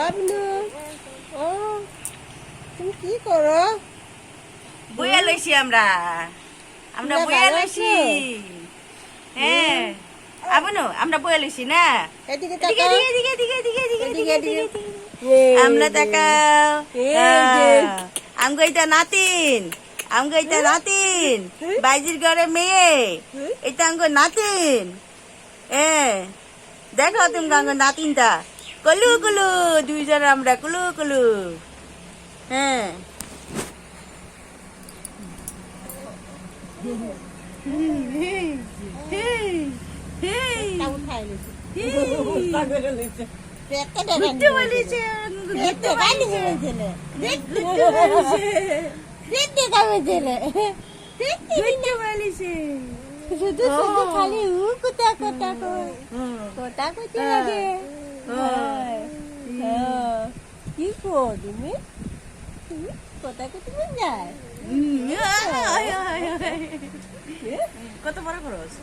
আপনি ও তুমি কি করো? বইয়া লইছি আমরা আমরা না, বইয়া ভালো লইছি। আছো? হ্যাঁ আবনো আমরা বইয়া লইছি না। এদিকে এদিকে তাকাও। এদিকে এদিকে এদিকে এদিকে এদিকে, এদিকে এদিকে। এদিকে এই আমরা যে, তাকাও। এই যে। আমগো এটা নাতিন, আমগো এটা নাতিন, হুম? বাইজির ঘরে মেয়ে, হুম? এটা আমগো নাতিন। দেখো তুমি আমগো নাতিনটা কলু কলু, দুইজন আমরা কুলু কুলু। হ্যাঁ তা উঠাই লইছি। পেটটা ঘুরতে বলেছে, পেটটা গালি দিয়েছিল। ঘুরতে বলেছে, পেটটা গালিছিল। ঘুরতে বলেছে। শুধু শুধু খালি কোটা কোটা কোটা কোটা লাগে। কি কো তুমি? কোটা কোটা মন যায়? কত বড় খরচ?